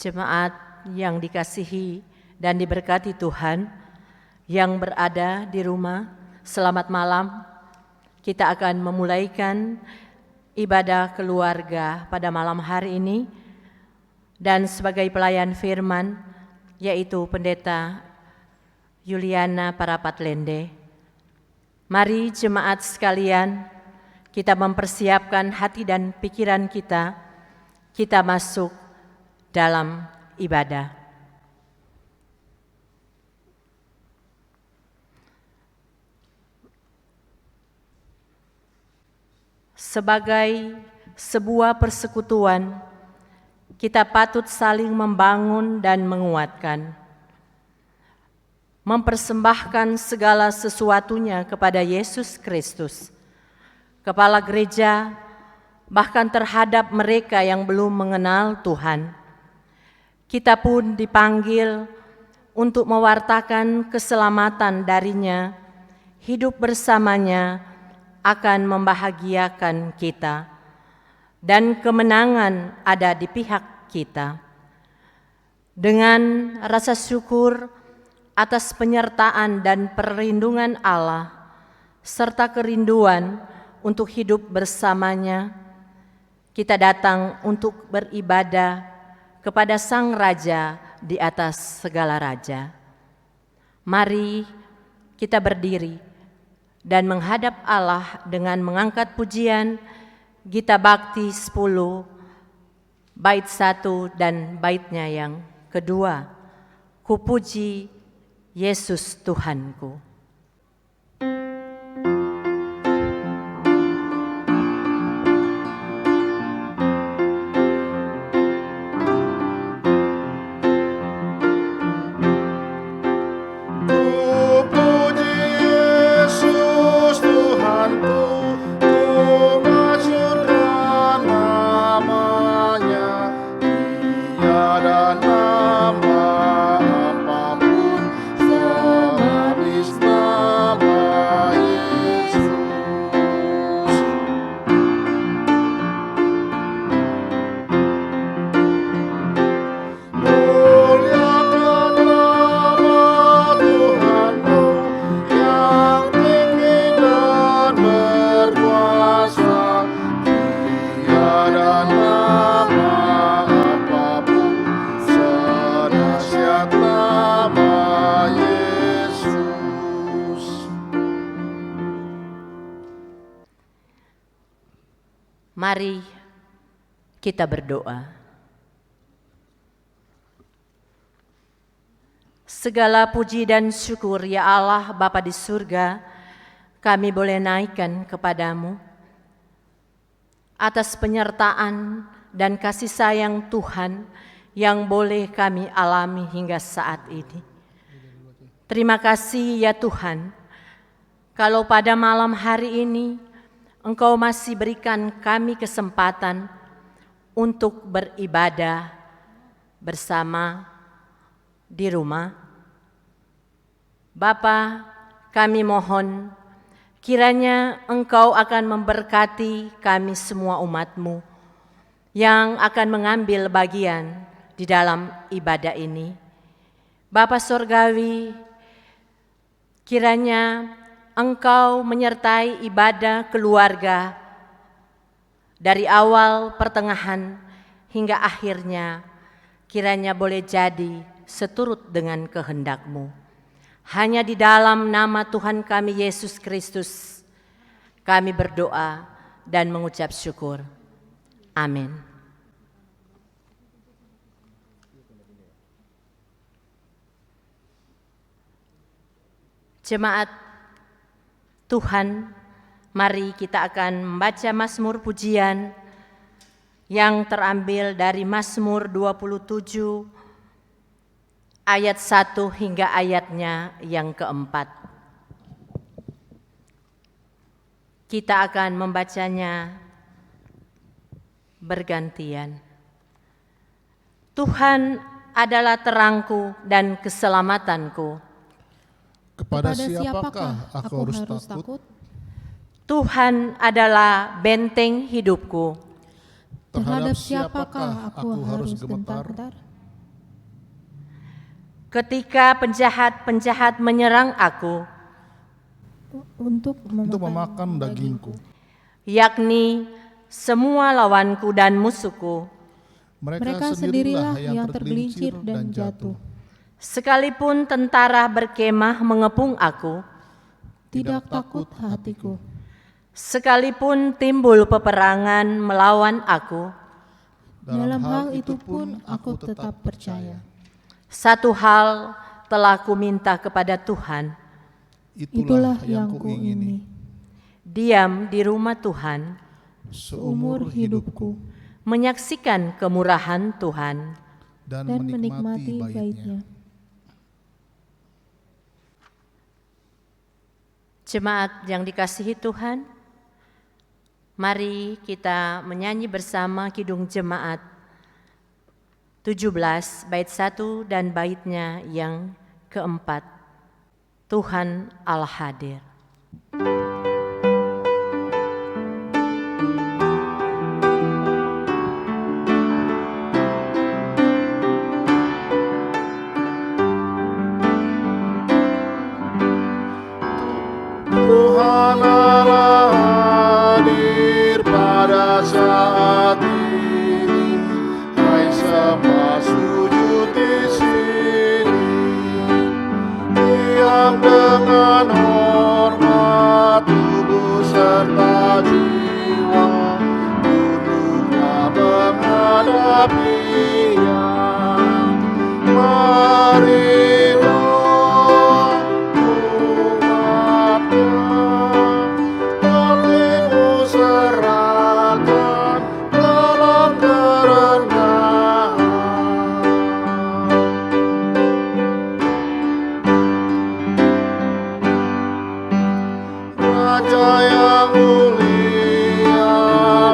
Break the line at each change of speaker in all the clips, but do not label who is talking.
Jemaat yang dikasihi dan diberkati Tuhan, yang berada di rumah, selamat malam. Kita akan memulaikan ibadah keluarga pada malam hari ini, dan sebagai pelayan firman, yaitu Pendeta Yuliana Parapatlende. Mari jemaat sekalian, kita mempersiapkan hati dan pikiran kita masuk dalam ibadah. Sebagai sebuah persekutuan, kita patut saling membangun dan menguatkan, mempersembahkan segala sesuatunya kepada Yesus Kristus, Kepala Gereja, bahkan terhadap mereka yang belum mengenal Tuhan. Kita pun dipanggil untuk mewartakan keselamatan darinya, hidup bersamanya akan membahagiakan kita, dan kemenangan ada di pihak kita. Dengan rasa syukur atas penyertaan dan perlindungan Allah, serta kerinduan untuk hidup bersamanya, kita datang untuk beribadah kepada Sang Raja di atas segala raja. Mari kita berdiri dan menghadap Allah dengan mengangkat pujian Gita Bakti 10, bait 1 dan baitnya yang kedua. Kupuji Yesus Tuhanku. Mari kita berdoa. Segala puji dan syukur ya Allah Bapa di surga, kami boleh naikkan kepadamu atas penyertaan dan kasih sayang Tuhan yang boleh kami alami hingga saat ini. Terima kasih ya Tuhan, kalau pada malam hari ini Engkau masih berikan kami kesempatan untuk beribadah bersama di rumah. Bapa, kami mohon kiranya Engkau akan memberkati kami semua umat-Mu yang akan mengambil bagian di dalam ibadah ini. Bapa Surgawi, kiranya Engkau menyertai ibadah keluarga dari awal, pertengahan, hingga akhirnya, kiranya boleh jadi seturut dengan kehendak-Mu. Hanya di dalam nama Tuhan kami Yesus Kristus, kami berdoa dan mengucap syukur. Amin. Jemaat Tuhan, mari kita akan membaca Mazmur pujian yang terambil dari Mazmur 27 ayat 1 hingga ayatnya yang keempat. Kita akan membacanya bergantian. Tuhan adalah terangku dan keselamatanku.
Kepada siapakah aku harus takut?
Tuhan adalah benteng hidupku.
Terhadap siapakah aku harus gemetar?
Ketika penjahat-penjahat menyerang aku,
untuk
memakan dagingku.
yakni semua lawanku dan musuhku,
mereka sendirilah yang tergelincir dan jatuh.
sekalipun tentara berkemah mengepung aku,
Tidak takut hatiku.
sekalipun timbul peperangan melawan aku,
Dalam hal itu pun aku tetap percaya.
satu hal telah kuminta kepada Tuhan,
Itulah yang kuingini.
diam di rumah Tuhan,
Seumur hidupku
menyaksikan kemurahan Tuhan.
dan
menikmati
baitnya.
baitnya.
Jemaat yang dikasihi Tuhan, mari kita menyanyi bersama Kidung Jemaat 17 bait 1 dan baitnya yang keempat. Tuhan Allah hadir.
Tuhan Allah hadir pada saat ini, hai semua sujud di sini, diam dengan hormat tubuh serta jiwa, tunduklah menghadapinya. Marilah hatimu serahkan dalam kerendahan. Raja yang mulia,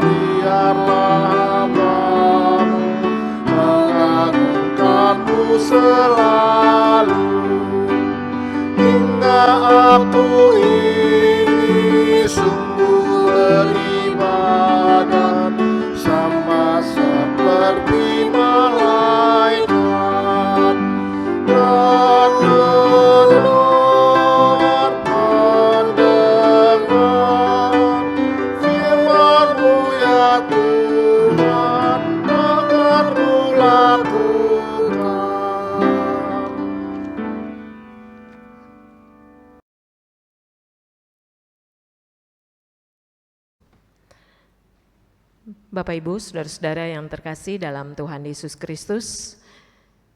biarlah hambamu mengagungkanmu selalu, hingga aku ini sungguh beribadat sama seperti malaikat, dan mendengar firman-Mu ya Tuhan, akan kulakukan.
Bapak Ibu, saudara-saudara yang terkasih dalam Tuhan Yesus Kristus,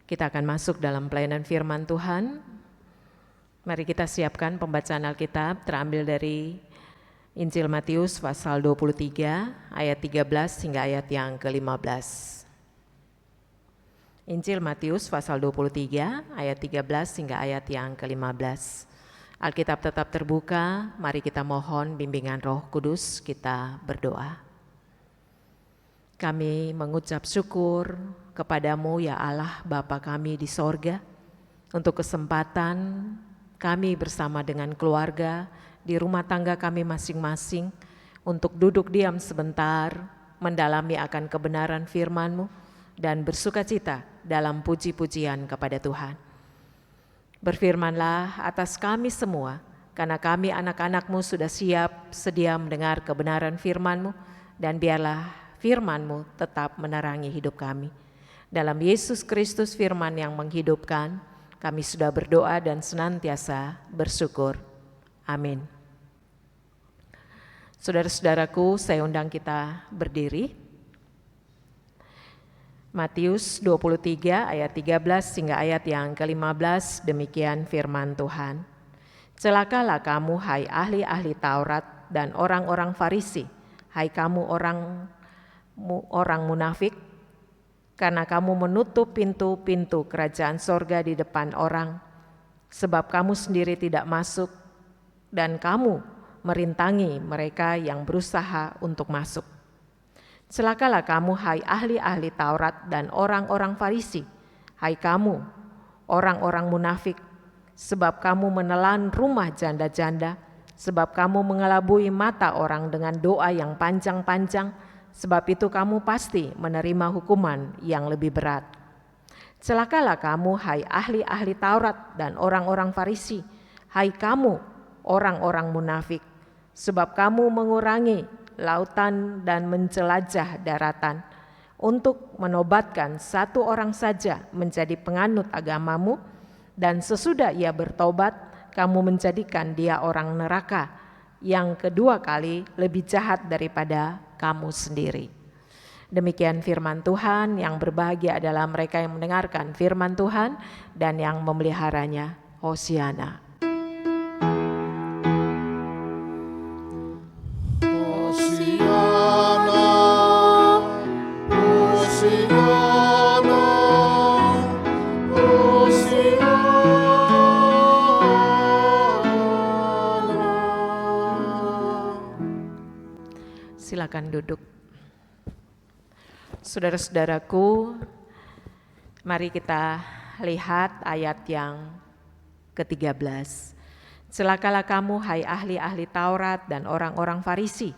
kita akan masuk dalam pelayanan firman Tuhan. Mari kita siapkan pembacaan Alkitab terambil dari Injil Matius pasal 23 ayat 13 hingga ayat yang ke-15. Injil Matius pasal 23 ayat 13 hingga ayat yang ke-15. Alkitab tetap terbuka, mari kita mohon bimbingan Roh Kudus, kita berdoa. Kami mengucap syukur kepadamu ya Allah Bapa kami di sorga, untuk kesempatan kami bersama dengan keluarga di rumah tangga kami masing-masing untuk duduk diam sebentar, mendalami akan kebenaran firman-Mu dan bersukacita dalam puji-pujian kepada Tuhan. Berfirmanlah atas kami semua, karena kami anak-anak-Mu sudah siap sedia mendengar kebenaran firman-Mu, dan biarlah firman-Mu tetap menerangi hidup kami. Dalam Yesus Kristus firman yang menghidupkan, kami sudah berdoa dan senantiasa bersyukur. Amin. Saudara-saudaraku, saya undang kita berdiri. Matius 23 ayat 13 hingga ayat yang ke-15, demikian firman Tuhan. Celakalah kamu hai ahli-ahli Taurat dan orang-orang Farisi, hai kamu orang munafik, karena kamu menutup pintu-pintu kerajaan sorga di depan orang, sebab kamu sendiri tidak masuk dan kamu merintangi mereka yang berusaha untuk masuk. Celakalah kamu hai ahli-ahli Taurat dan orang-orang Farisi, hai kamu orang-orang munafik, sebab kamu menelan rumah janda-janda, sebab kamu mengelabui mata orang dengan doa yang panjang-panjang, sebab itu kamu pasti menerima hukuman yang lebih berat. Celakalah kamu, hai ahli-ahli Taurat dan orang-orang Farisi, hai kamu, orang-orang munafik, sebab kamu mengurangi lautan dan menjelajah daratan untuk menobatkan satu orang saja menjadi penganut agamamu, dan sesudah ia bertobat, kamu menjadikan dia orang neraka yang kedua kali lebih jahat daripada kamu sendiri. Demikian firman Tuhan. Yang berbahagia adalah mereka yang mendengarkan firman Tuhan dan yang memeliharanya. Hosiana.
Hosiana, Hosiana, Hosiana.
Silakan duduk. Saudara-saudaraku, mari kita lihat ayat yang ke-13. Celakalah kamu, hai ahli-ahli Taurat dan orang-orang Farisi,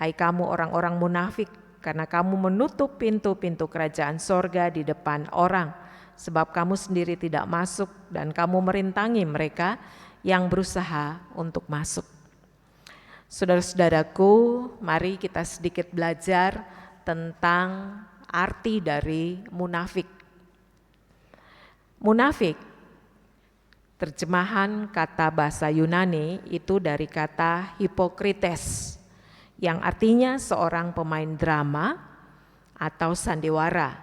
hai kamu orang-orang munafik, karena kamu menutup pintu-pintu kerajaan sorga di depan orang, sebab kamu sendiri tidak masuk dan kamu merintangi mereka yang berusaha untuk masuk. Saudara-saudaraku, mari kita sedikit belajar tentang arti dari munafik. Munafik, terjemahan kata bahasa Yunani itu dari kata hipokrites, yang artinya seorang pemain drama atau sandiwara.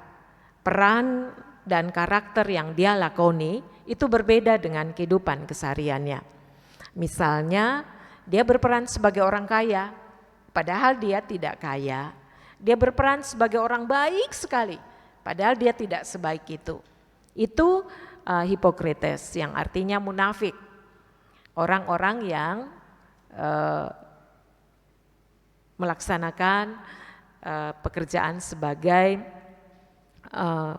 Peran dan karakter yang dia lakoni itu berbeda dengan kehidupan kesehariannya. Misalnya, dia berperan sebagai orang kaya, padahal dia tidak kaya. Dia berperan sebagai orang baik sekali, padahal dia tidak sebaik itu. Itu hipokrites, yang artinya munafik. Orang-orang yang melaksanakan pekerjaan sebagai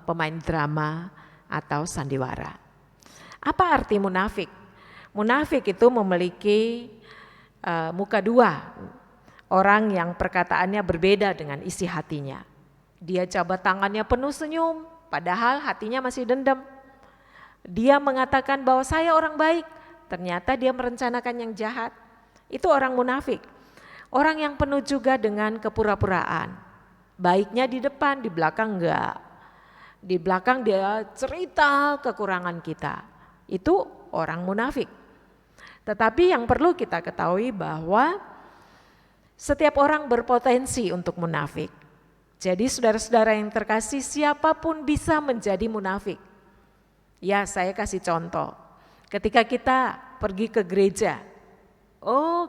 pemain drama atau sandiwara. Apa arti munafik? Munafik itu memiliki muka dua. Orang yang perkataannya berbeda dengan isi hatinya. Dia jabat tangannya penuh senyum, padahal hatinya masih dendam. Dia mengatakan bahwa saya orang baik, ternyata dia merencanakan yang jahat. Itu orang munafik. Orang yang penuh juga dengan kepura-puraan. Baiknya di depan, di belakang enggak. Di belakang dia cerita kekurangan kita. Itu orang munafik. Tetapi yang perlu kita ketahui bahwa setiap orang berpotensi untuk munafik. Jadi saudara-saudara yang terkasih, siapapun bisa menjadi munafik. Ya, saya kasih contoh. Ketika kita pergi ke gereja,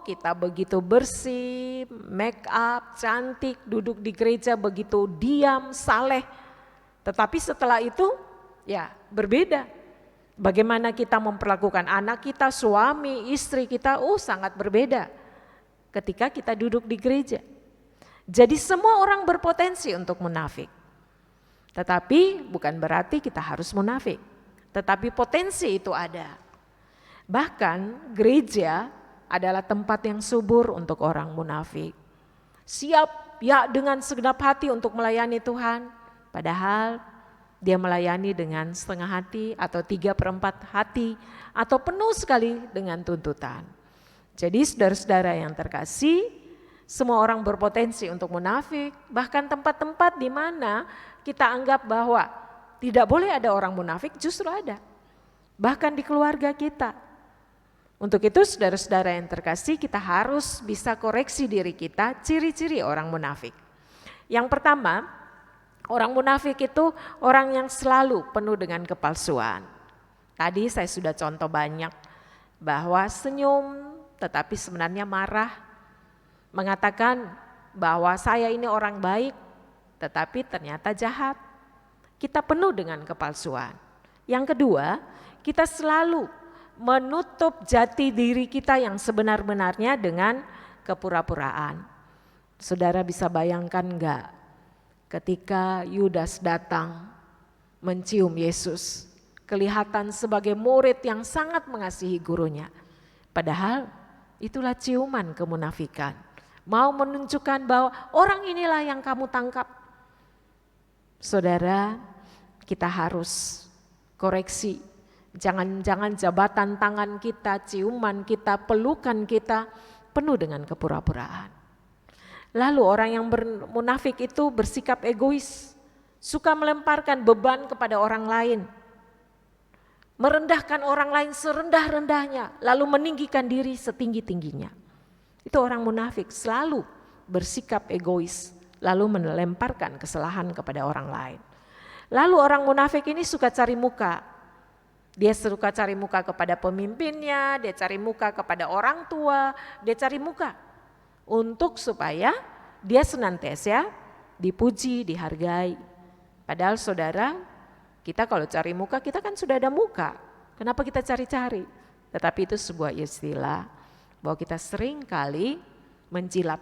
kita begitu bersih, make up, cantik, duduk di gereja begitu diam, saleh. Tetapi setelah itu, ya berbeda. Bagaimana kita memperlakukan anak kita, suami, istri kita, sangat berbeda ketika kita duduk di gereja. Jadi semua orang berpotensi untuk munafik. Tetapi bukan berarti kita harus munafik. Tetapi potensi itu ada. Bahkan gereja adalah tempat yang subur untuk orang munafik. Siap ya dengan segenap hati untuk melayani Tuhan. Padahal dia melayani dengan setengah hati atau 3/4 hati atau penuh sekali dengan tuntutan. Jadi saudara-saudara yang terkasih, semua orang berpotensi untuk munafik, bahkan tempat-tempat di mana kita anggap bahwa tidak boleh ada orang munafik justru ada. Bahkan di keluarga kita. Untuk itu saudara-saudara yang terkasih, kita harus bisa koreksi diri kita ciri-ciri orang munafik. Yang pertama, orang munafik itu orang yang selalu penuh dengan kepalsuan. Tadi saya sudah contoh banyak bahwa senyum tetapi sebenarnya marah, mengatakan bahwa saya ini orang baik tetapi ternyata jahat. Kita penuh dengan kepalsuan. Yang kedua, kita selalu menutup jati diri kita yang sebenar-benarnya dengan kepura-puraan. Saudara bisa bayangkan enggak ketika Yudas datang mencium Yesus, kelihatan sebagai murid yang sangat mengasihi gurunya. Padahal itulah ciuman kemunafikan. Mau menunjukkan bahwa orang inilah yang kamu tangkap. Saudara, kita harus koreksi. Jangan-jangan jabatan tangan kita, ciuman kita, pelukan kita penuh dengan kepura-puraan. Lalu orang yang munafik itu bersikap egois, suka melemparkan beban kepada orang lain, merendahkan orang lain serendah-rendahnya, lalu meninggikan diri setinggi-tingginya. Itu orang munafik, selalu bersikap egois, lalu melemparkan kesalahan kepada orang lain. Lalu orang munafik ini suka cari muka. Dia suka cari muka kepada pemimpinnya, dia cari muka kepada orang tua, dia cari muka untuk supaya dia senantiasa dipuji, dihargai. Padahal saudara, kita kalau cari muka, kita kan sudah ada muka. Kenapa kita cari-cari? Tetapi itu sebuah istilah bahwa kita sering kali menjilat.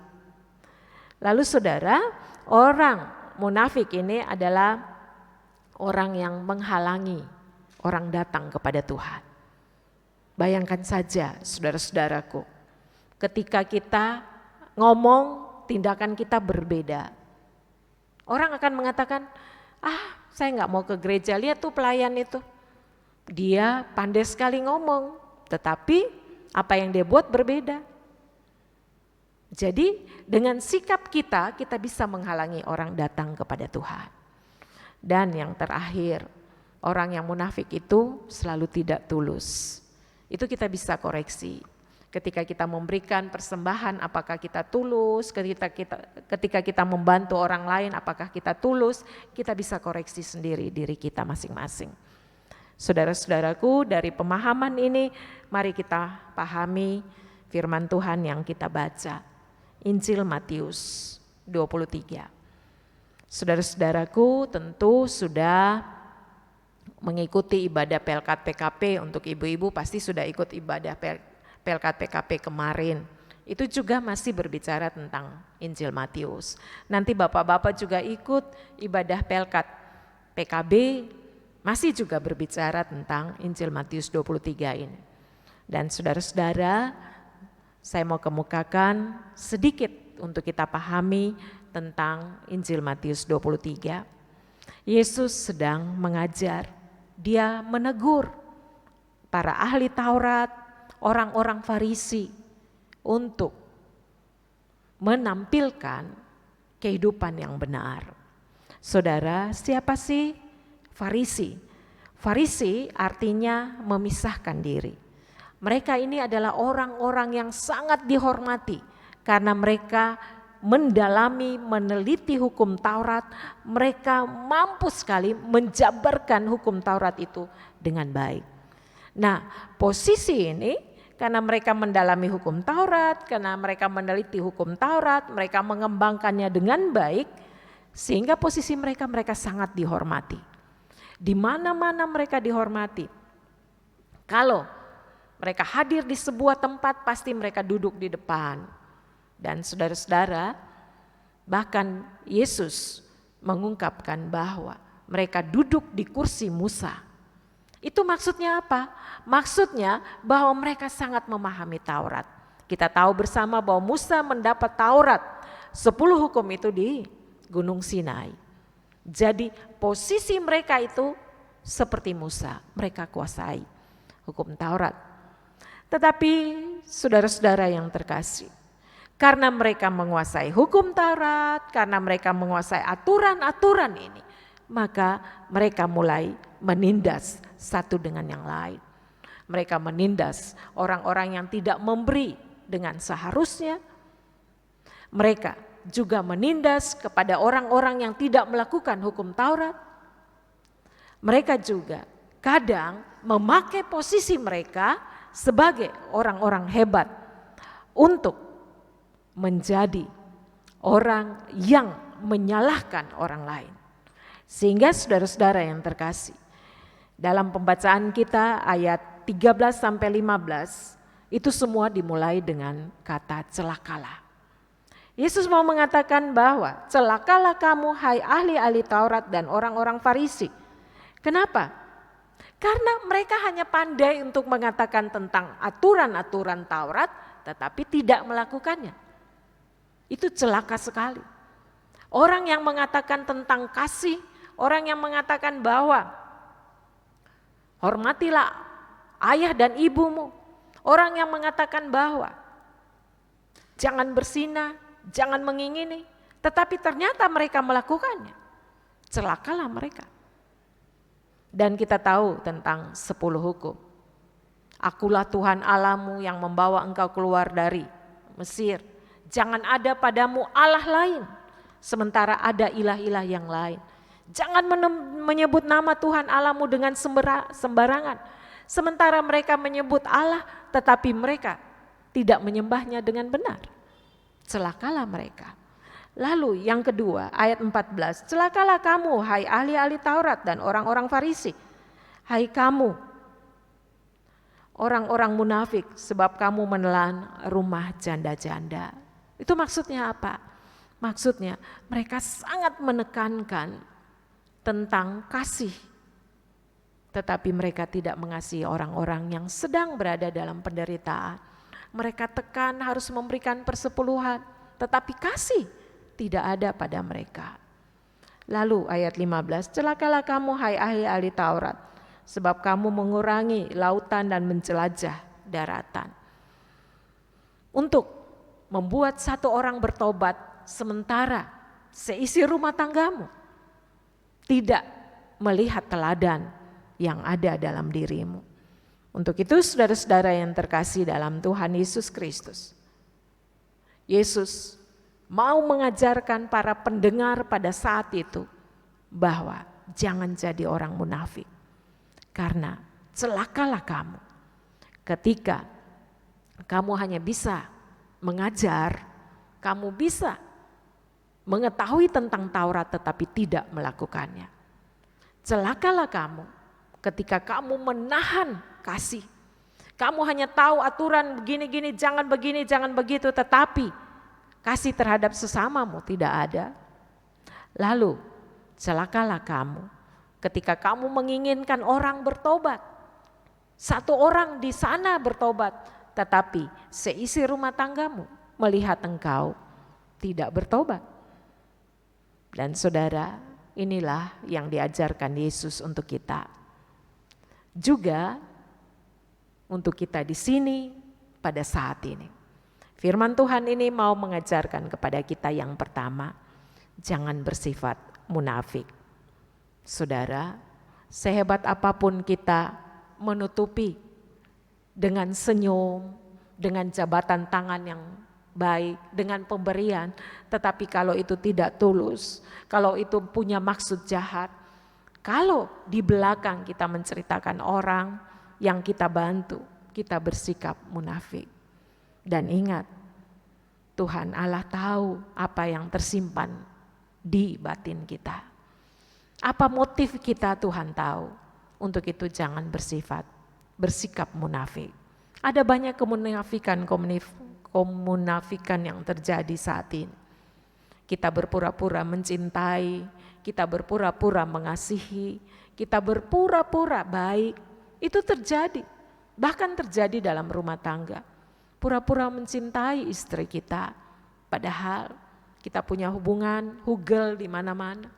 Lalu saudara, orang munafik ini adalah orang yang menghalangi orang datang kepada Tuhan. Bayangkan saja saudara-saudaraku, ketika kita ngomong, tindakan kita berbeda. Orang akan mengatakan, saya gak mau ke gereja, lihat tuh pelayan itu. Dia pandai sekali ngomong, tetapi apa yang dia buat berbeda. Jadi dengan sikap kita bisa menghalangi orang datang kepada Tuhan. Dan yang terakhir, orang yang munafik itu selalu tidak tulus. Itu kita bisa koreksi. Ketika kita memberikan persembahan, apakah kita tulus? Ketika kita membantu orang lain, apakah kita tulus? Kita bisa koreksi sendiri diri kita masing-masing. Saudara-saudaraku, dari pemahaman ini, mari kita pahami firman Tuhan yang kita baca. Injil Matius 23. Saudara-saudaraku tentu sudah mengikuti ibadah Pelkat PKP. Untuk ibu-ibu pasti sudah ikut ibadah Pelkat PKP kemarin. Itu juga masih berbicara tentang Injil Matius. Nanti bapak-bapak juga ikut ibadah Pelkat PKB, masih juga berbicara tentang Injil Matius 23 ini. Dan saudara-saudara, saya mau kemukakan sedikit untuk kita pahami tentang Injil Matius 23. Yesus sedang mengajar. Dia menegur para ahli Taurat, orang-orang Farisi untuk menampilkan kehidupan yang benar. Saudara, siapa sih Farisi? Farisi artinya memisahkan diri. Mereka ini adalah orang-orang yang sangat dihormati karena mereka mendalami, meneliti hukum Taurat, mereka mampu sekali menjabarkan hukum Taurat itu dengan baik. Nah, posisi ini karena mereka mendalami hukum Taurat, karena mereka meneliti hukum Taurat, mereka mengembangkannya dengan baik, sehingga posisi mereka sangat dihormati. Di mana-mana mereka dihormati. Kalau mereka hadir di sebuah tempat, pasti mereka duduk di depan. Dan saudara-saudara, bahkan Yesus mengungkapkan bahwa mereka duduk di kursi Musa. Itu maksudnya apa? Maksudnya bahwa mereka sangat memahami Taurat. Kita tahu bersama bahwa Musa mendapat Taurat, 10 hukum itu di Gunung Sinai. Jadi posisi mereka itu seperti Musa, mereka kuasai hukum Taurat. Tetapi saudara-saudara yang terkasih, karena mereka menguasai hukum Taurat, karena mereka menguasai aturan-aturan ini, maka mereka mulai menindas satu dengan yang lain. Mereka menindas orang-orang yang tidak memberi dengan seharusnya. Mereka juga menindas kepada orang-orang yang tidak melakukan hukum Taurat. Mereka juga kadang memakai posisi mereka sebagai orang-orang hebat untuk menjadi orang yang menyalahkan orang lain. Sehingga saudara-saudara yang terkasih, dalam pembacaan kita ayat 13 sampai 15 itu semua dimulai dengan kata celakalah. Yesus mau mengatakan bahwa celakalah kamu hai ahli-ahli Taurat dan orang-orang Farisi. Kenapa? Karena mereka hanya pandai untuk mengatakan tentang aturan-aturan Taurat tetapi tidak melakukannya. Itu celaka sekali. Orang yang mengatakan tentang kasih, orang yang mengatakan bahwa Hormatilah ayah dan ibumu. Orang yang mengatakan bahwa jangan bersinah, jangan mengingini, tetapi ternyata mereka melakukannya. Celakalah mereka. Dan kita tahu tentang 10 hukum. Akulah Tuhan Allahmu yang membawa engkau keluar dari Mesir. Jangan ada padamu Allah lain, sementara ada ilah-ilah yang lain. Jangan menyebut nama Tuhan Allahmu dengan sembarangan, sementara mereka menyebut Allah, tetapi mereka tidak menyembahnya dengan benar. Celakalah mereka. Lalu yang kedua, ayat 14, celakalah kamu, hai ahli-ahli Taurat dan orang-orang Farisi. Hai kamu, orang-orang munafik, sebab kamu menelan rumah janda-janda. Itu maksudnya apa? Maksudnya mereka sangat menekankan tentang kasih, tetapi mereka tidak mengasihi orang-orang yang sedang berada dalam penderitaan. Mereka tekan harus memberikan persepuluhan, tetapi kasih tidak ada pada mereka. Lalu ayat 15, celakalah kamu hai ahli-ahli Taurat, sebab kamu mengurangi lautan dan menjelajah daratan. Untuk membuat satu orang bertobat, sementara seisi rumah tanggamu tidak melihat teladan yang ada dalam dirimu. Untuk itu saudara-saudara yang terkasih dalam Tuhan Yesus Kristus, Yesus mau mengajarkan para pendengar pada saat itu bahwa jangan jadi orang munafik. Karena celakalah kamu ketika kamu hanya bisa mengajar, kamu bisa mengetahui tentang Taurat tetapi tidak melakukannya. Celakalah kamu ketika kamu menahan kasih. Kamu hanya tahu aturan begini-gini, jangan begini, jangan begitu, tetapi kasih terhadap sesamamu tidak ada. Lalu celakalah kamu ketika kamu menginginkan orang bertobat. Satu orang di sana bertobat, tetapi seisi rumah tanggamu melihat engkau tidak bertobat. Dan saudara, inilah yang diajarkan Yesus untuk kita. Juga untuk kita di sini pada saat ini. Firman Tuhan ini mau mengajarkan kepada kita yang pertama, jangan bersifat munafik. Saudara, sehebat apapun kita menutupi dengan senyum, dengan jabatan tangan yang baik, dengan pemberian, tetapi kalau itu tidak tulus, kalau itu punya maksud jahat, kalau di belakang kita menceritakan orang yang kita bantu, kita bersikap munafik. Dan ingat, Tuhan Allah tahu apa yang tersimpan di batin kita. Apa motif kita Tuhan tahu. Untuk itu jangan bersikap munafik. Ada banyak kemunafikan yang terjadi saat ini. Kita berpura-pura mencintai, kita berpura-pura mengasihi, kita berpura-pura baik. Itu terjadi, bahkan terjadi dalam rumah tangga. Pura-pura mencintai istri kita, padahal kita punya hubungan hugel di mana-mana.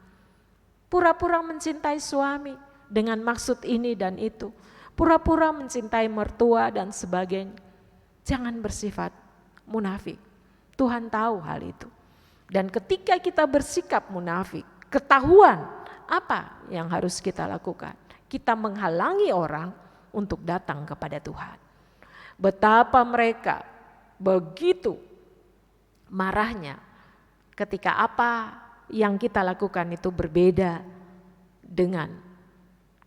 Pura-pura mencintai suami dengan maksud ini dan itu. Pura-pura mencintai mertua dan sebagainya. Jangan bersifat munafik. Tuhan tahu hal itu. Dan ketika kita bersikap munafik, ketahuan apa yang harus kita lakukan. Kita menghalangi orang untuk datang kepada Tuhan. Betapa mereka begitu marahnya ketika apa yang kita lakukan itu berbeda dengan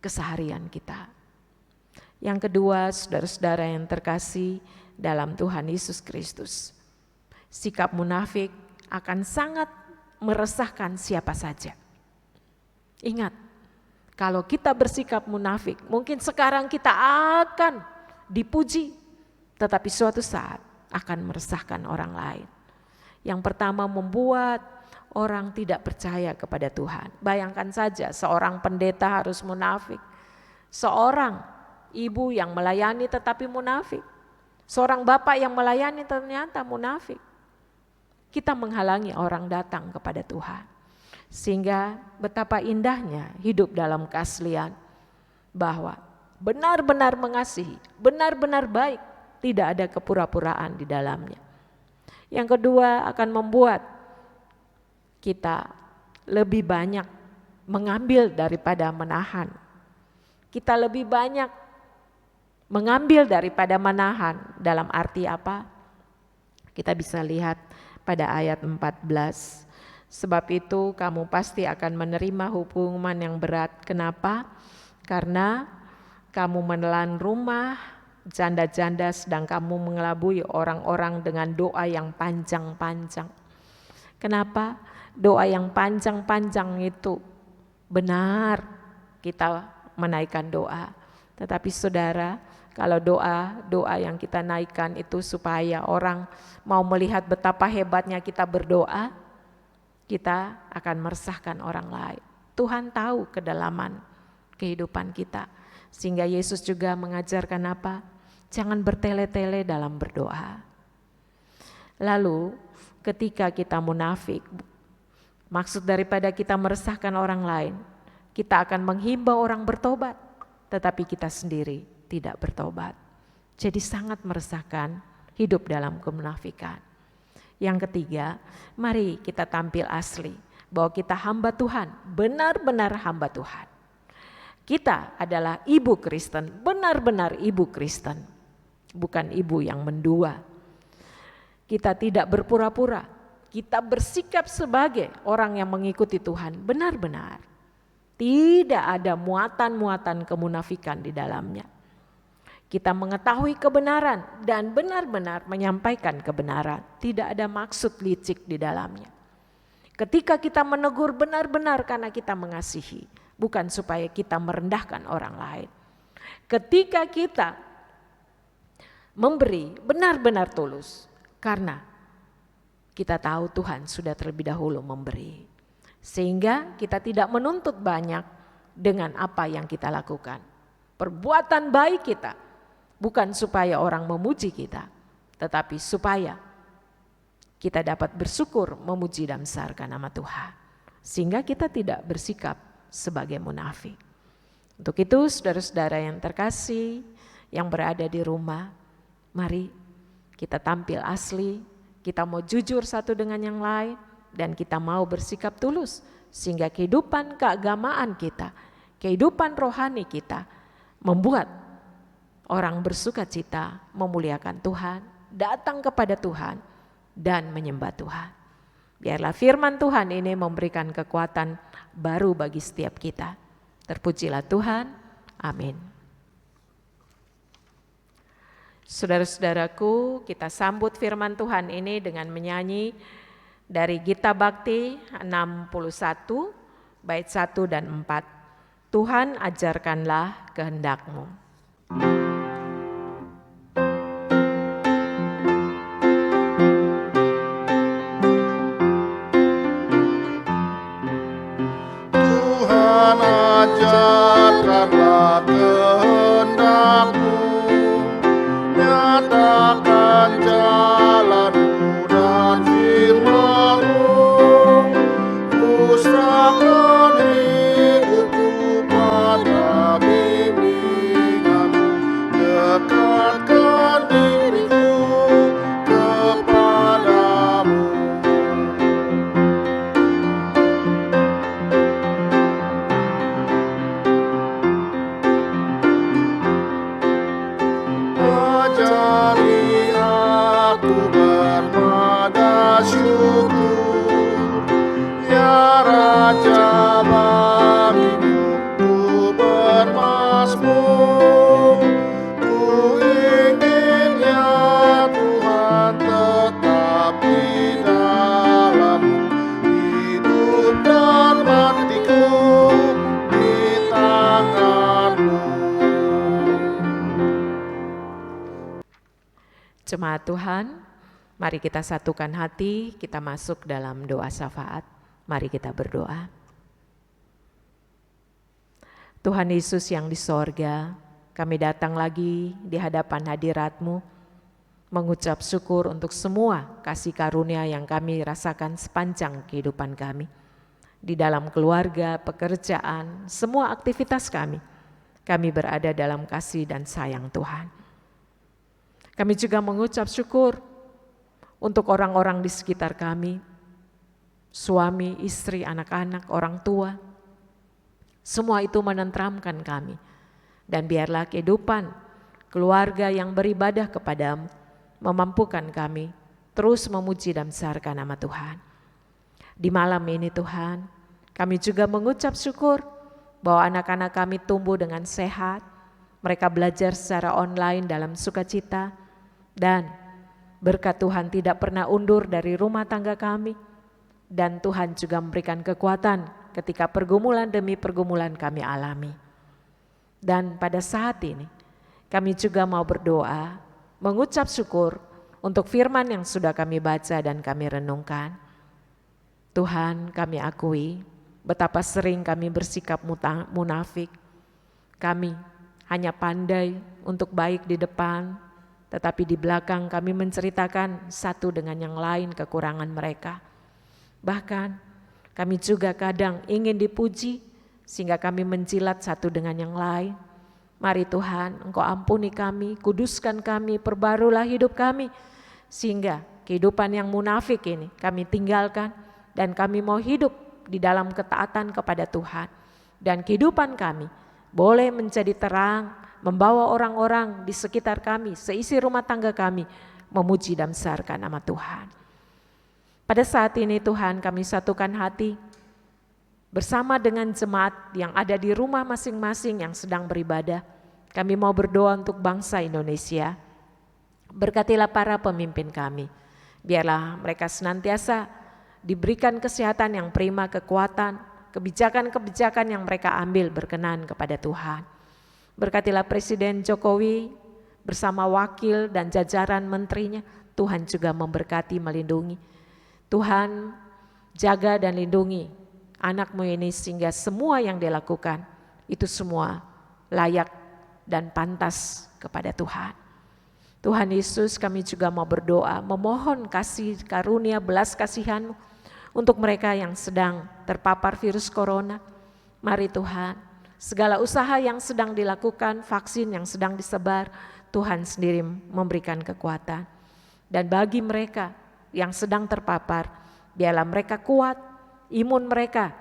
keseharian kita. Yang kedua, saudara-saudara yang terkasih dalam Tuhan Yesus Kristus, sikap munafik akan sangat meresahkan siapa saja. Ingat, kalau kita bersikap munafik, mungkin sekarang kita akan dipuji, tetapi suatu saat akan meresahkan orang lain. Yang pertama, membuat orang tidak percaya kepada Tuhan. Bayangkan saja seorang pendeta harus munafik. Seorang ibu yang melayani tetapi munafik. Seorang bapak yang melayani ternyata munafik. Kita menghalangi orang datang kepada Tuhan. Sehingga betapa indahnya hidup dalam keaslian bahwa benar-benar mengasihi, benar-benar baik, tidak ada kepura-puraan di dalamnya. Yang kedua akan membuat kita lebih banyak mengambil daripada menahan. Kita lebih banyak mengambil daripada menahan. Dalam arti apa? Kita bisa lihat pada ayat 14. Sebab itu kamu pasti akan menerima hukuman yang berat. Kenapa? Karena kamu menelan rumah janda-janda sedang kamu mengelabui orang-orang dengan doa yang panjang-panjang. Kenapa? Doa yang panjang-panjang itu benar kita menaikkan doa. Tetapi saudara, kalau doa yang kita naikkan itu supaya orang mau melihat betapa hebatnya kita berdoa, kita akan meresahkan orang lain. Tuhan tahu kedalaman kehidupan kita. Sehingga Yesus juga mengajarkan apa? Jangan bertele-tele dalam berdoa. Lalu ketika kita munafik, maksud daripada kita meresahkan orang lain, kita akan menghimbau orang bertobat, tetapi kita sendiri tidak bertobat. Jadi sangat meresahkan hidup dalam kemunafikan. Yang ketiga, mari kita tampil asli bahwa kita hamba Tuhan, benar-benar hamba Tuhan. Kita adalah ibu Kristen, benar-benar ibu Kristen, bukan ibu yang mendua. Kita tidak berpura-pura, kita bersikap sebagai orang yang mengikuti Tuhan, benar-benar. Tidak ada muatan-muatan kemunafikan di dalamnya. Kita mengetahui kebenaran dan benar-benar menyampaikan kebenaran. Tidak ada maksud licik di dalamnya. Ketika kita menegur benar-benar karena kita mengasihi, bukan supaya kita merendahkan orang lain. Ketika kita memberi benar-benar tulus, karena kita tahu Tuhan sudah terlebih dahulu memberi. Sehingga kita tidak menuntut banyak dengan apa yang kita lakukan. Perbuatan baik kita bukan supaya orang memuji kita, tetapi supaya kita dapat bersyukur, memuji dan besarkan nama Tuhan. Sehingga kita tidak bersikap sebagai munafik. Untuk itu saudara-saudara yang terkasih, yang berada di rumah, mari kita tampil asli, kita mau jujur satu dengan yang lain, dan kita mau bersikap tulus sehingga kehidupan keagamaan kita, kehidupan rohani kita membuat orang bersuka cita, memuliakan Tuhan, datang kepada Tuhan dan menyembah Tuhan. Biarlah firman Tuhan ini memberikan kekuatan baru bagi setiap kita. Terpujilah Tuhan. Amin. Saudara-saudaraku, kita sambut firman Tuhan ini dengan menyanyi dari Gita Bakti 61 bait 1 dan 4. Tuhan ajarkanlah kehendak-Mu.
Tuhan ajarkanlah kehendak-Mu, nyatakan jalan-Mu dan firman-Mu, pusatkan hidupku pada bimbingan-Mu, dekatkan diriku kepadamu. Ajari aku berpada syukur, ya Raja, bagimu ku bermazmur. Ku ingin ya Tuhan tetap di dalam-Mu, hidup dan matiku di tangan-Mu.
Jemaat Tuhan, mari kita satukan hati, kita masuk dalam doa syafaat. Mari kita berdoa. Tuhan Yesus yang di sorga, kami datang lagi di hadapan hadirat-Mu, mengucap syukur untuk semua kasih karunia yang kami rasakan sepanjang kehidupan kami. Di dalam keluarga, pekerjaan, semua aktivitas kami. kami berada dalam kasih dan sayang Tuhan. Kami juga mengucap syukur untuk orang-orang di sekitar kami, suami, istri, anak-anak, orang tua. Semua itu menenteramkan kami. Dan biarlah kehidupan keluarga yang beribadah kepadamu memampukan kami terus memuji dan besarkan nama Tuhan. Di malam ini Tuhan, kami juga mengucap syukur bahwa anak-anak kami tumbuh dengan sehat, mereka belajar secara online dalam sukacita, dan berkat Tuhan tidak pernah undur dari rumah tangga kami, dan Tuhan juga memberikan kekuatan ketika pergumulan demi pergumulan kami alami. Dan pada saat ini kami juga mau berdoa, mengucap syukur untuk firman yang sudah kami baca dan kami renungkan. Tuhan, kami akui betapa sering kami bersikap munafik. Kami hanya pandai untuk baik di depan, tetapi di belakang kami menceritakan satu dengan yang lain kekurangan mereka. Bahkan kami juga kadang ingin dipuji sehingga kami menjilat satu dengan yang lain. Mari Tuhan, Engkau ampuni kami, kuduskan kami, perbarulah hidup kami, sehingga kehidupan yang munafik ini kami tinggalkan dan kami mau hidup di dalam ketaatan kepada Tuhan. Dan kehidupan kami boleh menjadi terang, membawa orang-orang di sekitar kami, seisi rumah tangga kami, memuji dan besarkan nama Tuhan. Pada saat ini Tuhan, kami satukan hati bersama dengan jemaat yang ada di rumah masing-masing yang sedang beribadah. Kami mau berdoa untuk bangsa Indonesia. Berkatilah para pemimpin kami. Biarlah mereka senantiasa diberikan kesehatan yang prima, kekuatan, kebijakan-kebijakan yang mereka ambil berkenan kepada Tuhan. Berkatilah Presiden Jokowi bersama wakil dan jajaran menterinya. Tuhan juga memberkati, melindungi. Tuhan jaga dan lindungi anak-Mu ini sehingga semua yang dilakukan itu semua layak dan pantas kepada Tuhan. Tuhan Yesus, kami juga mau berdoa, memohon kasih karunia belas kasihan-Mu untuk mereka yang sedang terpapar virus corona. Mari Tuhan, segala usaha yang sedang dilakukan, vaksin yang sedang disebar, Tuhan sendiri memberikan kekuatan. Dan bagi mereka yang sedang terpapar, biarlah mereka kuat, imun mereka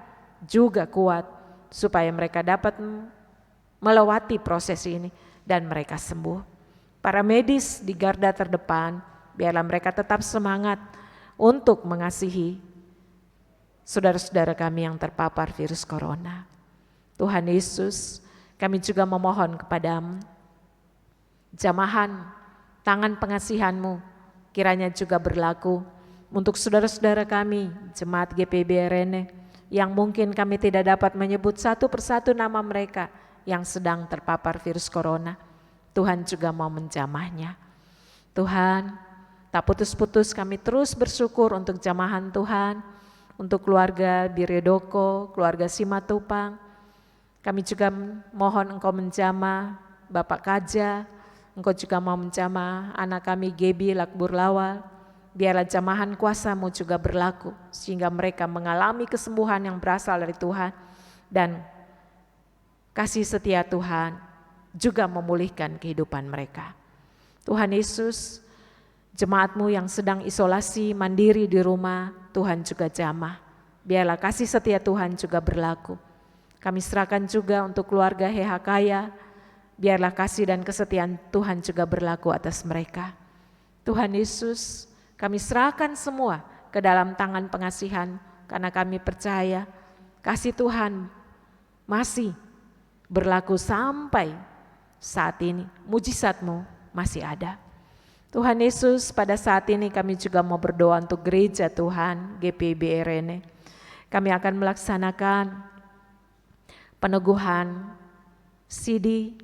juga kuat, supaya mereka dapat melewati proses ini dan mereka sembuh. Para medis di garda terdepan, biarlah mereka tetap semangat untuk mengasihi saudara-saudara kami yang terpapar virus corona. Tuhan Yesus, kami juga memohon kepadamu, jamahan tangan pengasihan-Mu kiranya juga berlaku untuk saudara-saudara kami, jemaat GPB RN, yang mungkin kami tidak dapat menyebut satu persatu nama mereka yang sedang terpapar virus corona. Tuhan juga mau menjamahnya. Tuhan, tak putus-putus kami terus bersyukur untuk jamahan Tuhan, untuk keluarga Biredoko, keluarga Simatupang. Kami juga mohon Engkau menjamah Bapak Kaja, Engkau juga mau menjamah anak kami Gebi Lakbur Lawal. Biarlah jamahan kuasa-Mu juga berlaku sehingga mereka mengalami kesembuhan yang berasal dari Tuhan, dan kasih setia Tuhan juga memulihkan kehidupan mereka. Tuhan Yesus, jemaat-Mu yang sedang isolasi mandiri di rumah, Tuhan juga jamah. Biarlah kasih setia Tuhan juga berlaku. Kami serahkan juga untuk keluarga Hehakaya, biarlah kasih dan kesetiaan Tuhan juga berlaku atas mereka. Tuhan Yesus, kami serahkan semua ke dalam tangan pengasihan, karena kami percaya kasih Tuhan masih berlaku sampai saat ini. Mujizat-Mu masih ada. Tuhan Yesus, pada saat ini kami juga mau berdoa untuk gereja Tuhan GPB RN. Kami akan melaksanakan peneguhan CD.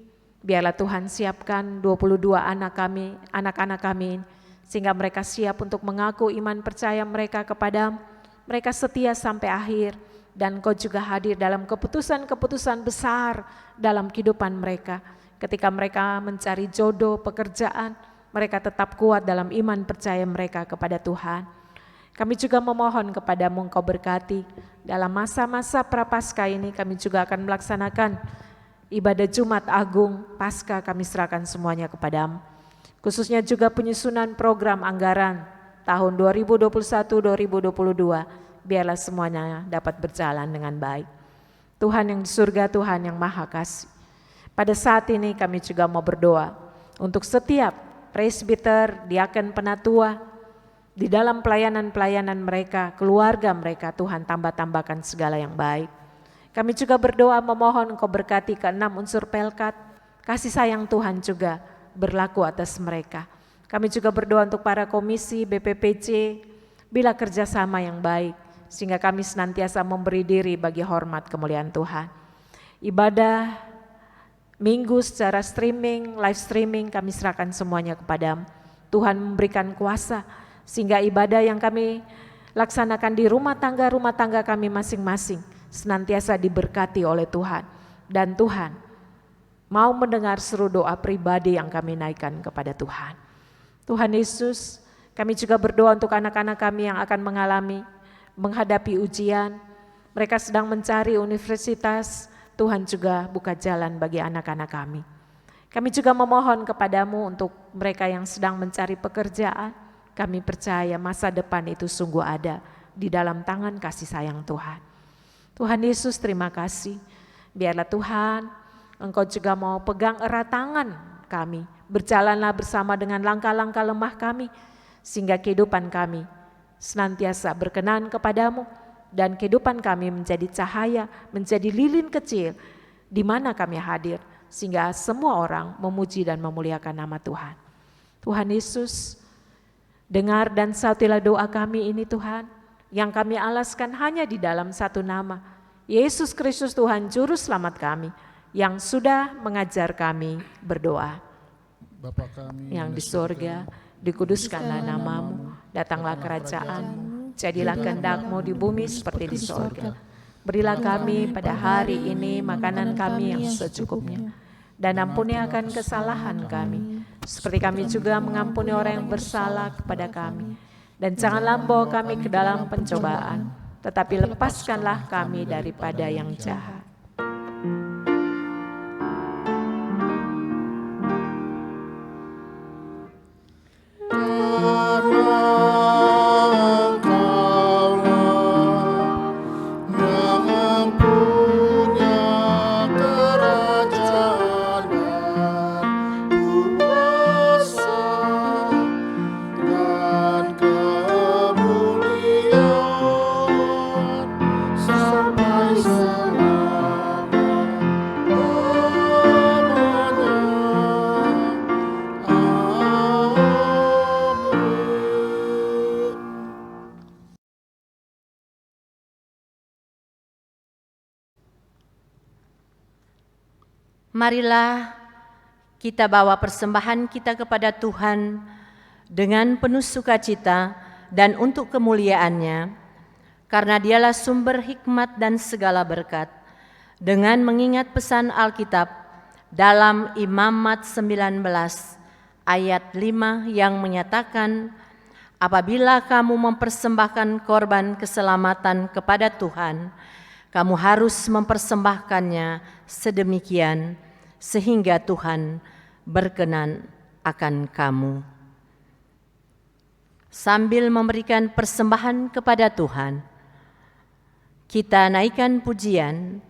Biarlah Tuhan siapkan 22 anak-anak kami, sehingga mereka siap untuk mengaku iman percaya mereka kepada mereka, setia sampai akhir, dan Kau juga hadir dalam keputusan-keputusan besar dalam kehidupan mereka. Ketika mereka mencari jodoh, pekerjaan, mereka tetap kuat dalam iman percaya mereka kepada Tuhan. Kami juga memohon kepadamu, Engkau berkati dalam masa-masa Prapaskah ini. Kami juga akan melaksanakan Ibadah Jumat Agung, Paskah kami serahkan semuanya kepadamu. Khususnya juga penyusunan program anggaran tahun 2021-2022, biarlah semuanya dapat berjalan dengan baik. Tuhan yang di surga, Tuhan yang Maha Kasih, pada saat ini kami juga mau berdoa untuk setiap presbiter, diaken, penatua, di dalam pelayanan-pelayanan mereka, keluarga mereka, Tuhan tambah-tambahkan segala yang baik. Kami juga berdoa memohon Engkau berkati ke-6 unsur Pelkat, kasih sayang Tuhan juga berlaku atas mereka. Kami juga berdoa untuk para komisi BPPC, bila kerjasama yang baik, sehingga kami senantiasa memberi diri bagi hormat kemuliaan Tuhan. Ibadah minggu secara streaming, live streaming kami serahkan semuanya kepadamu. Tuhan memberikan kuasa, sehingga ibadah yang kami laksanakan di rumah tangga kami masing-masing senantiasa diberkati oleh Tuhan. Dan Tuhan mau mendengar seru doa pribadi yang kami naikkan kepada Tuhan. Tuhan Yesus, kami juga berdoa untuk anak-anak kami yang akan menghadapi ujian. Mereka sedang mencari universitas, Tuhan juga buka jalan bagi anak-anak kami. Kami juga memohon kepadamu untuk mereka yang sedang mencari pekerjaan. Kami percaya masa depan itu sungguh ada di dalam tangan kasih sayang Tuhan. Tuhan Yesus, terima kasih. Biarlah Tuhan, Engkau juga mau pegang erat tangan kami. Berjalanlah bersama dengan langkah-langkah lemah kami, sehingga kehidupan kami senantiasa berkenan kepadamu, dan kehidupan kami menjadi cahaya, menjadi lilin kecil di mana kami hadir, sehingga semua orang memuji dan memuliakan nama Tuhan. Tuhan Yesus, dengar dan sautilah doa kami ini Tuhan, yang kami alaskan hanya di dalam satu nama, Yesus Kristus Tuhan Juru Selamat kami, yang sudah mengajar kami berdoa.
Bapa kami
yang di surga, dikuduskanlah namamu, datanglah kerajaan-Mu, jadilah kehendak-Mu di bumi seperti di surga. Berilah kami pada hari ini makanan kami yang secukupnya, dan ampuni akan kesalahan kami, seperti kami juga mengampuni orang yang bersalah kepada kami. Dan janganlah bawa kami ke dalam pencobaan, tetapi lepaskanlah kami daripada yang jahat.
Marilah kita bawa persembahan kita kepada Tuhan dengan penuh sukacita dan untuk kemuliaan-Nya, karena Dialah sumber hikmat dan segala berkat, dengan mengingat pesan Alkitab dalam Imamat 19 ayat 5 yang menyatakan, apabila kamu mempersembahkan korban keselamatan kepada Tuhan, kamu harus mempersembahkannya sedemikian sehingga Tuhan berkenan akan kamu. Sambil memberikan persembahan kepada Tuhan, kita naikkan pujian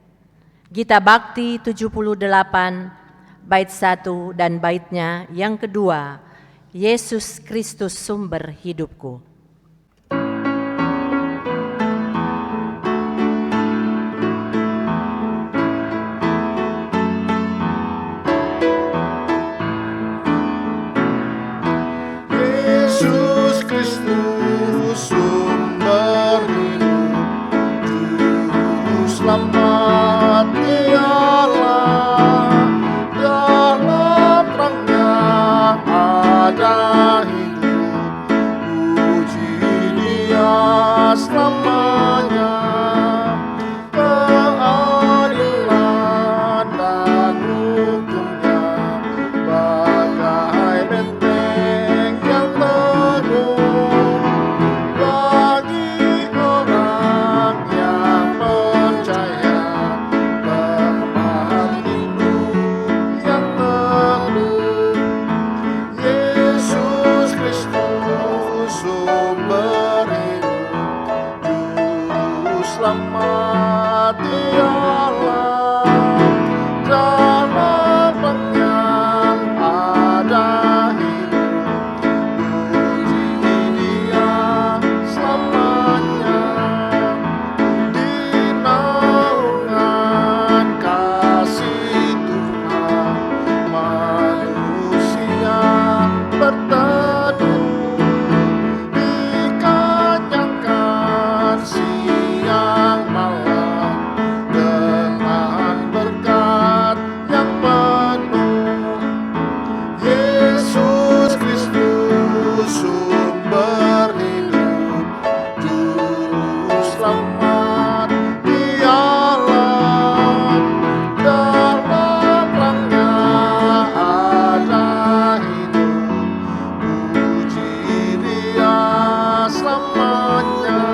Gita Bakti 78 bait 1 dan baitnya yang kedua, Yesus Kristus sumber hidupku.
Yesus Kristus sumber hidup, Juru Selamat Dialah, dalam terangnya ada hidup, puji Dia selamanya. Keadilan dan hukumnya bagai benteng yang teguh bagi orang yang percaya, tempat lindung selamat di alam, dalam penyan ada hidup. Puji Dia selamanya, di naungan kasih Tuhan manusia berteduh, dikenyangkan siang malam dengan berkat yang penuh. Yesus Kristus sumber hidup, juru selamat di alam, dalam terangnya ada hidup. Puji Dia selamanya.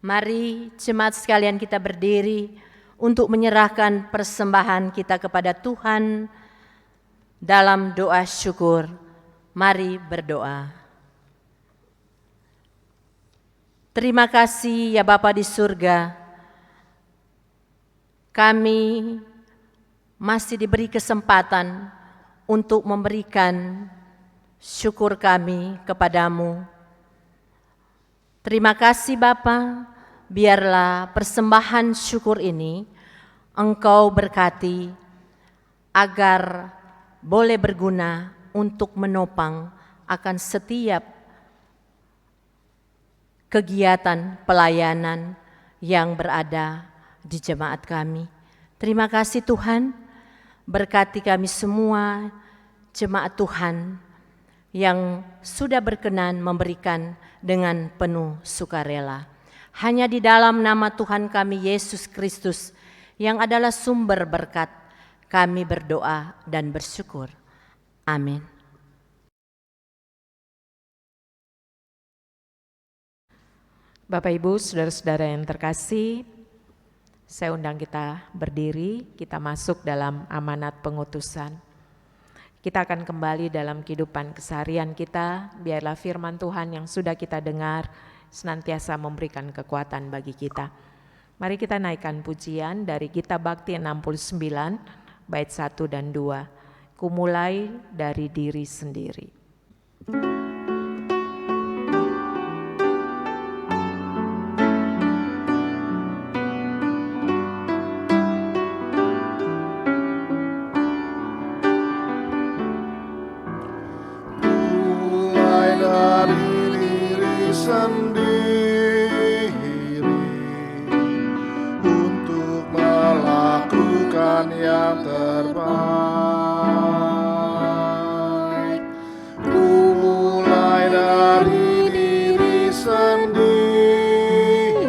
Mari jemaat sekalian kita berdiri untuk menyerahkan persembahan kita kepada Tuhan dalam doa syukur. Mari berdoa. Terima kasih ya Bapa di surga, kami masih diberi kesempatan untuk memberikan syukur kami kepadamu. Terima kasih Bapa, biarlah persembahan syukur ini Engkau berkati agar boleh berguna untuk menopang akan setiap kegiatan pelayanan yang berada di jemaat kami. Terima kasih Tuhan, berkati kami semua jemaat Tuhan yang sudah berkenan memberikan dengan penuh sukarela. Hanya di dalam nama Tuhan kami Yesus Kristus yang adalah sumber berkat, kami berdoa dan bersyukur. Amin.
Bapak Ibu, saudara-saudara yang terkasih, saya undang kita berdiri, kita masuk dalam amanat pengutusan. Kita akan kembali dalam kehidupan keseharian kita, biarlah firman Tuhan yang sudah kita dengar senantiasa memberikan kekuatan bagi kita. Mari kita naikkan pujian dari Kitab Bakti 69, bait 1 dan 2. Ku mulai dari diri sendiri.
Sendiri untuk melakukan yang terbaik. Ku mulai dari diri sendiri,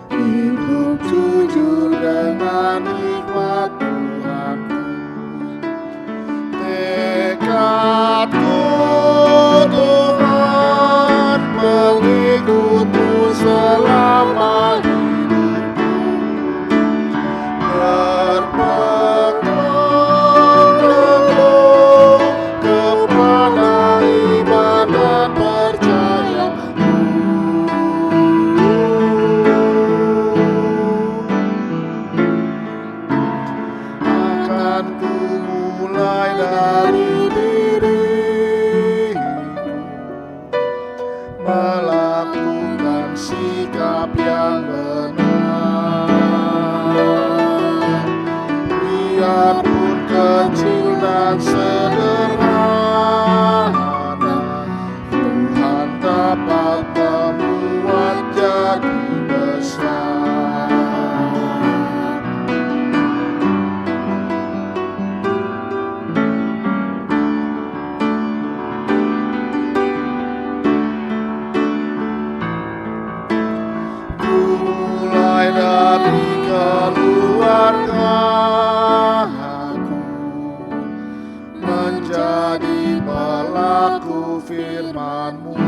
hidup jujur dengan nikmat Tuhanku. Tekadku Tuhan mengikutmu selama hidupku, berpegang teguh kepada iman dan percayaku. Akan ku mulai dari melakukan sikap yang benar, biarpun kecil dan sederhana, Tuhan dapat membuat jadi besar. Dari keluargaku menjadi pelaku firman-Mu,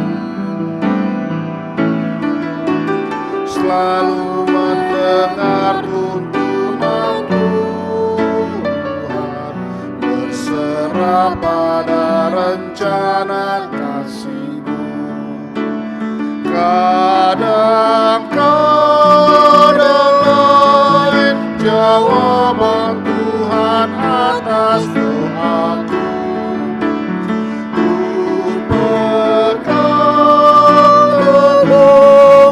selalu mendengar tuntunan Tuhan, berserah pada rencana kasih-Mu. Kadang-kadang lain jawaban Tuhan atas doaku. Ku pegang teguh,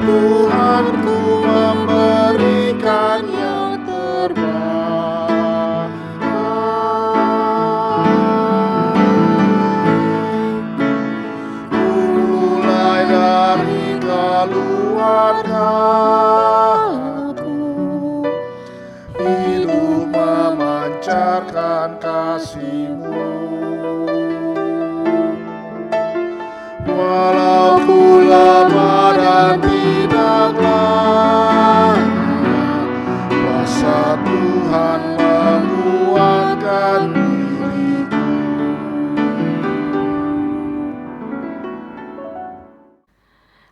Tuhan ku memberikan yang terbaik. Mulai dari keluargaku, hidup memancarkan kasih-Mu. Walau ku lemah dan tidak layak, kuasa Tuhan menguatkan diriku.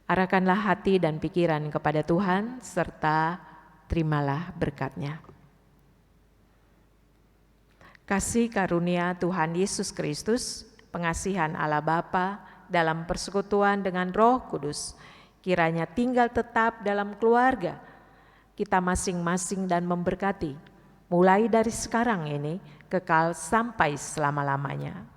Arahkanlah hati dan pikiran kepada Tuhan, serta terimalah berkat-Nya. Kasih karunia Tuhan Yesus Kristus, pengasihan Allah Bapa dalam persekutuan dengan Roh Kudus, kiranya tinggal tetap dalam keluarga kita masing-masing dan memberkati, mulai dari sekarang ini kekal sampai selama-lamanya.